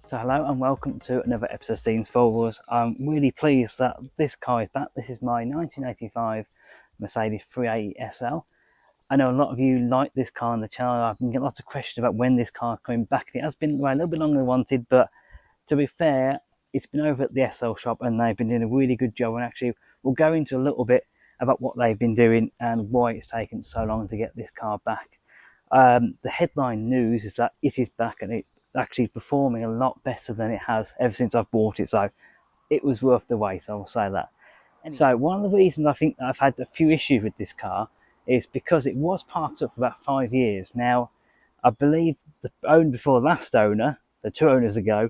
So hello and welcome to another episode of Scenes Forwards. I'm really pleased that this car is back. This is my 1985 Mercedes 380 SL. I know a lot of you like this car on the channel. I've been getting lots of questions about when this car is coming back. It has been a little bit longer than wanted, but to be fair, it's been over at the SL shop and they've been doing a really good job. And actually, we'll go into a little bit about what they've been doing and why it's taken so long to get this car back. The headline news is that it is back and it's actually performing a lot better than it has ever since I've bought it. So it was worth the wait, I will say that. Anyway, so one of the reasons I think I've had a few issues with this car is because it was parked up for about 5 years. Now, I believe the owner before the last owner, the 2 owners ago,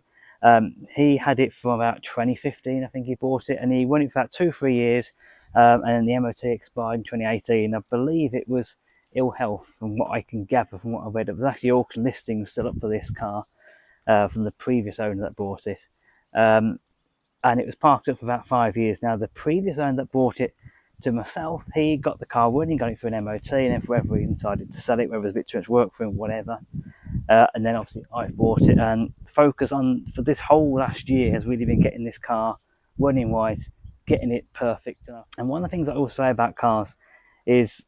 he had it from about 2015, I think he bought it, and he won it for about 2-3 years, and then the MOT expired in 2018. I believe it was ill health, from what I can gather from what I read. It was actually auction listings still up for this car from the previous owner that bought it, and it was parked up for about 5 years. Now, the previous owner that bought it to myself, he got the car running, got it for an MOT, and then for whatever reason decided to sell it, whether it was a bit too much work for him, whatever. And then obviously I bought it, and the focus on for this whole last year has really been getting this car running right, getting it perfect. And one of the things I will say about cars is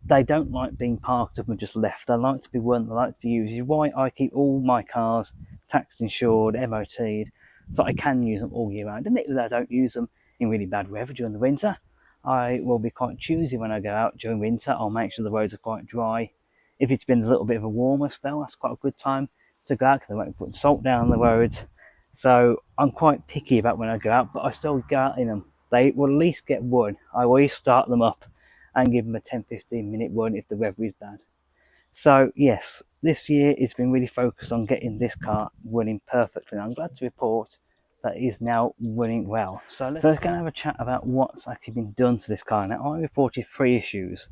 they don't like being parked up and just left. They like to be run, they like to be used. Which is why I keep all my cars tax insured, MOT'd, so I can use them all year round. Admittedly, I don't use them in really bad weather during the winter. I will be quite choosy when I go out during winter. I'll make sure the roads are quite dry. If it's been a little bit of a warmer spell, that's quite a good time to go out because I won't put salt down the roads. So I'm quite picky about when I go out, but I still go out in them. They will at least get one. I always start them up and give them a 10-15 minute run if the weather is bad. So yes, this year it's been really focused on getting this car running perfectly. I'm glad to report that it is now running well. So let's go and have a chat about what's actually been done to this car. Now, I reported 3 issues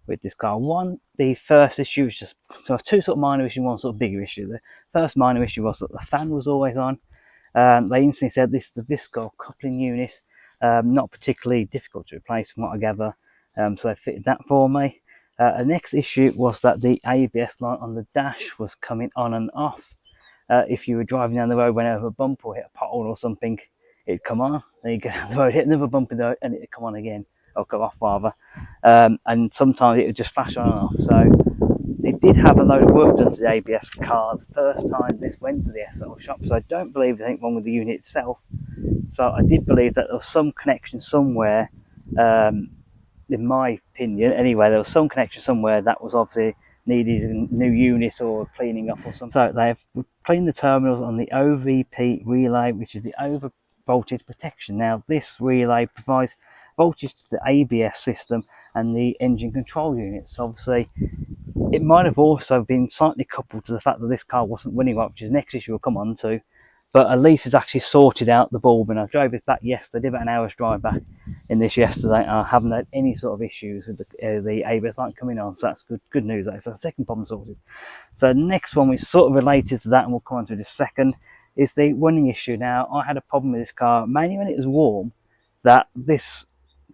with this car. One, the first issue was just 2 sort of minor issues, 1 sort of bigger issue. The first minor issue was that the fan was always on. They instantly said this is the Visco coupling unit, not particularly difficult to replace from what I gather. So they fitted that for me. The next issue was that the ABS light on the dash was coming on and off. If you were driving down the road, went over a bump or hit a pothole or something, it'd come on. Then you go down the road, hit another bump and it'd come on again, or come off rather. And sometimes it would just flash on and off. So they did have a load of work done to the ABS car the first time this went to the SL shop. So I don't believe there's anything wrong with the unit itself. So I did believe that there was some connection somewhere. In my opinion, anyway, there was some connection somewhere that was obviously needed a new unit or cleaning up or something. So they've cleaned the terminals on the OVP relay, which is the over voltage protection. Now, this relay provides voltage to the ABS system and the engine control units. So obviously, it might have also been slightly coupled to the fact that this car wasn't running right, which is the next issue we'll come on to. But at least it's actually sorted out the bulb, and I drove this back yesterday. I did about an hour's drive back in this yesterday. I haven't had any sort of issues with the ABS light coming on, so that's good news. That's the second problem sorted. So the next one, which is sort of related to that, and we'll come on to in a second, is the running issue. Now, I had a problem with this car, mainly when it was warm, that this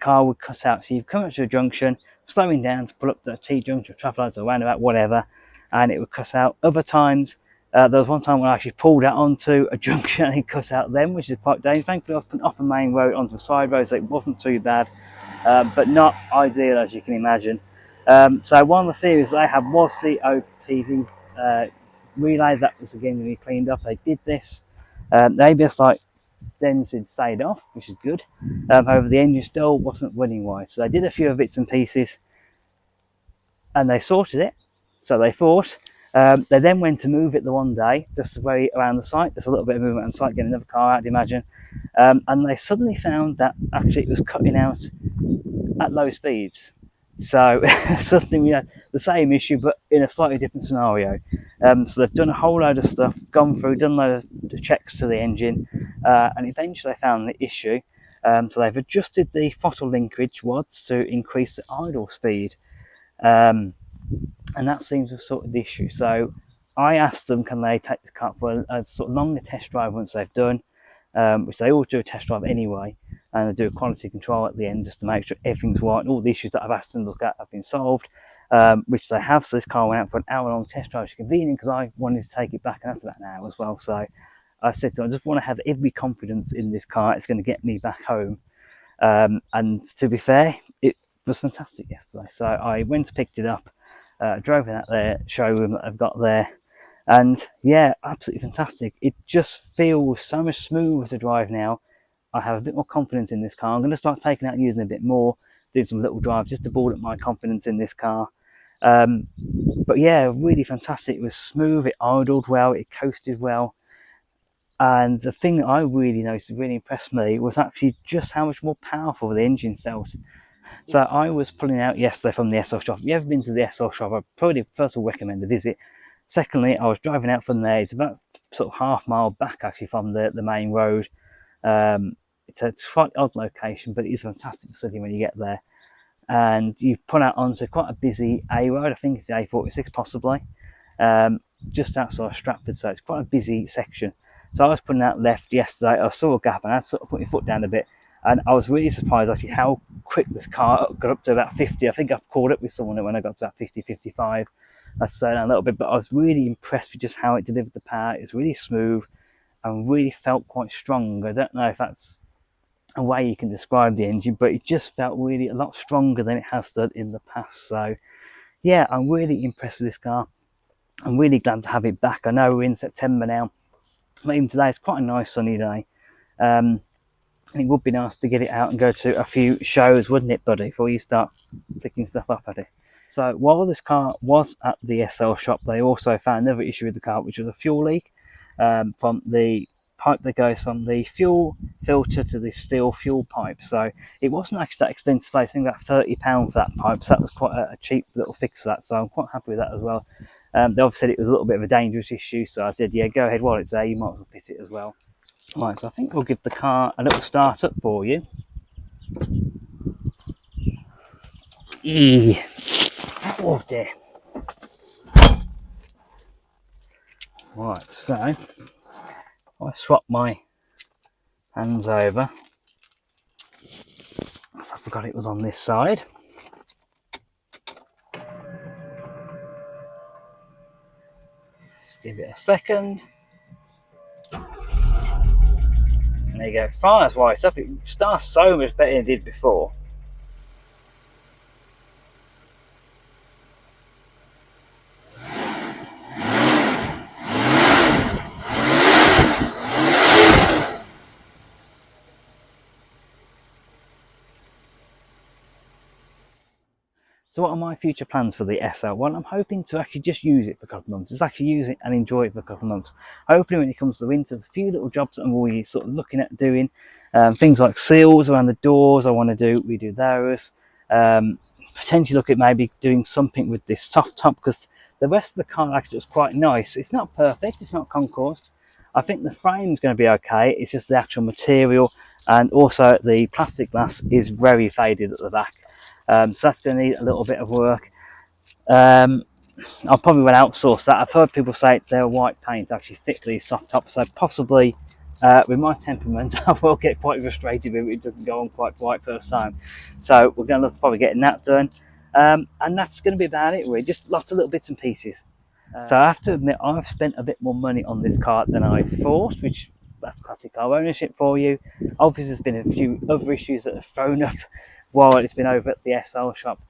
car would cut out. So you've come up to a junction, slowing down to pull up to a T-junction, traffic lights or roundabout, whatever, and it would cut out. Other times, there was one time when I actually pulled out onto a junction and it cut out then, which is quite dangerous. Thankfully, off the main road onto a side road, so it wasn't too bad, but not ideal as you can imagine. So one of the theories they had was the OPV relay that was again going to be cleaned up. They did this. The ABS light then stayed off, which is good. However, the engine still wasn't running right. So they did a few bits and pieces and they sorted it. So they thought. They then went to move it the one day, just away around the site. There's a little bit of movement on the site, getting another car out, I'd imagine. And they suddenly found that actually it was cutting out at low speeds. So suddenly we had the same issue, but in a slightly different scenario. So they've done a whole load of stuff, gone through, done a load of checks to the engine, and eventually they found the issue. So they've adjusted the throttle linkage rods to increase the idle speed. And that seems to have sorted the issue. So I asked them, can they take the car for a sort of longer test drive once they've done, which they always do a test drive anyway, and they do a quality control at the end just to make sure everything's right and all the issues that I've asked them to look at have been solved. which they have. So this car went out for an hour-long test drive, which is convenient because I wanted to take it back, and that's about an hour as well. So I said to them, I just want to have every confidence in this car. It's going to get me back home. And to be fair, it was fantastic yesterday. So I went and picked it up, drove it out there, showroom that I've got there. And yeah, absolutely fantastic. It just feels so much smoother to drive now. I have a bit more confidence in this car. I'm going to start taking out and using it a bit more, doing some little drives just to build up my confidence in this car. But yeah, really fantastic. It was smooth, it idled well, it coasted well. And the thing that I really noticed, really impressed me, was actually just how much more powerful the engine felt. So I was pulling out yesterday from the SL shop. If you've ever been to the SL shop, I probably first of all recommend a visit. Secondly, I was driving out from there. It's about sort of half-mile back actually from the main road. It's a slightly odd location, but it is a fantastic facility when you get there. And you pull out onto quite a busy A road. I think it's the A46 possibly, just outside Stratford. So it's quite a busy section. So I was putting out left yesterday. I saw a gap and I had to sort of put my foot down a bit. And I was really surprised actually how quick this car got up to about 50. I think I've caught up with someone when I got to about 50, 55. I slowed down a little bit, but I was really impressed with just how it delivered the power. It was really smooth and really felt quite strong. I don't know if that's a way you can describe the engine, but it just felt really a lot stronger than it has done in the past. So yeah, I'm really impressed with this car. I'm really glad to have it back. I know we're in September now, but even today it's quite a nice sunny day. And it would be nice to get it out and go to a few shows, wouldn't it, buddy, before you start picking stuff up at it. So while this car was at the SL shop, they also found another issue with the car, which was a fuel leak from the pipe that goes from the fuel filter to the steel fuel pipe. So it wasn't actually that expensive. I think about £30 for that pipe, so that was quite a cheap little fix for that. So I'm quite happy with that as well. They obviously said it was a little bit of a dangerous issue, so I said, yeah, go ahead while it's there, you might as well fit it as well. Right, so I think we'll give the car a little start up for you. Oh dear. Right, so I swap my hands over. I forgot it was on this side. Just give it a second. And there you go, fires right up. It starts so much better than it did before. So what are my future plans for the SL? Well, I'm hoping to actually just use it for a couple of months. Just actually use it and enjoy it for a couple of months. Hopefully when it comes to the winter, there's a few little jobs that I'm always sort of looking at doing. Things like seals around the doors I want to do, we do those. Potentially look at maybe doing something with this soft top, because the rest of the car actually is quite nice. It's not perfect, it's not concours. I think the frame's going to be okay. It's just the actual material, and also the plastic glass is very faded at the back. So that's going to need a little bit of work. I'll probably want to outsource that. I've heard people say they're white paint to actually fit these soft tops, so possibly with my temperament I will get quite frustrated if it doesn't go on quite white first time. So we're going to look probably getting that done, and that's going to be about it really. Just lots of little bits and pieces. So I have to admit I've spent a bit more money on this car than I thought, which that's classic car ownership for you. Obviously there's been a few other issues that have thrown up while it's been over at the SL shop,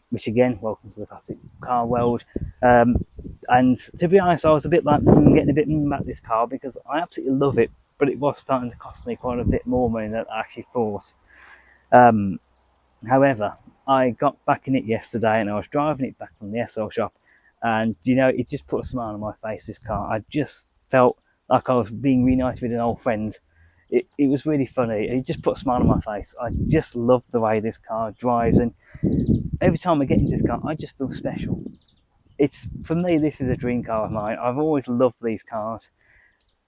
which again, welcome to the classic car world. And to be honest, I was a bit like getting a bit about this car, because I absolutely love it, but it was starting to cost me quite a bit more money than I actually thought. However, I got back in it yesterday and I was driving it back from the SL shop, and you know, it just put a smile on my face, this car. I just felt like I was being reunited with an old friend. It was really funny. It just put a smile on my face. I just love the way this car drives, and every time I get into this car I just feel special. It's, for me, this is a dream car of mine. I've always loved these cars.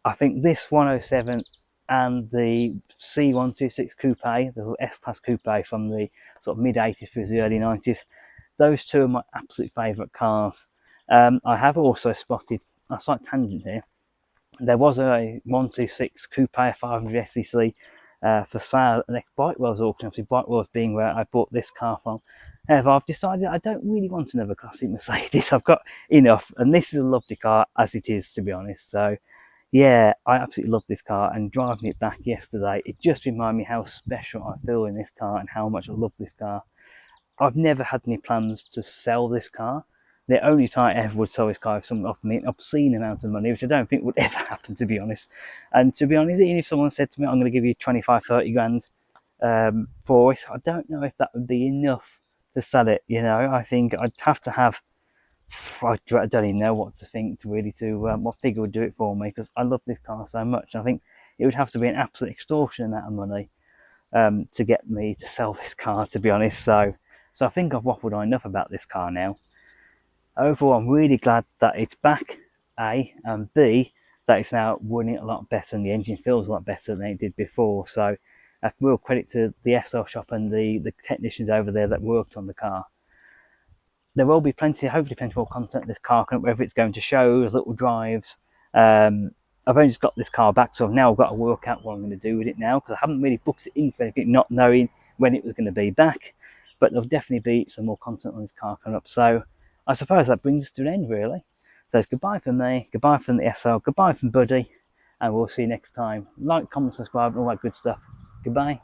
I think this 107 and the C126 Coupe, the S-Class Coupe from the sort of mid-80s through the early 90s, those two are my absolute favourite cars. I have also spotted, a slight tangent here, there was a 126 Coupe 500 SEC for sale at the next Bikewells auction, obviously Bikewells being where I bought this car from. However, I've decided I don't really want another classic Mercedes. I've got enough, and this is a lovely car as it is, to be honest. So yeah, I absolutely love this car, and driving it back yesterday, it just reminded me how special I feel in this car and how much I love this car. I've never had any plans to sell this car. The only time I ever would sell this car if someone offered me an obscene amount of money, which I don't think would ever happen, to be honest. And to be honest, even if someone said to me, I'm going to give you 25, 30 grand for it, I don't know if that would be enough to sell it. You know, I think I'd have to have, I don't even know what to think to really what figure would do it for me, because I love this car so much. I think it would have to be an absolute extortion amount of money to get me to sell this car, to be honest. So I think I've waffled on enough about this car now. Overall, I'm really glad that it's back, A, and B, that it's now running a lot better and the engine feels a lot better than it did before. So real credit to the SL shop and the technicians over there that worked on the car. There will be hopefully plenty more content in this car, whether it's going to shows, little drives. I've only just got this car back, so now I've got to work out what I'm going to do with it now, because I haven't really booked it in for anything, not knowing when it was going to be back. But there'll definitely be some more content on this car coming up. So I suppose that brings us to an end, really. So it's goodbye from me, goodbye from the SL, goodbye from Buddy, and we'll see you next time. Like, comment, subscribe, and all that good stuff. Goodbye.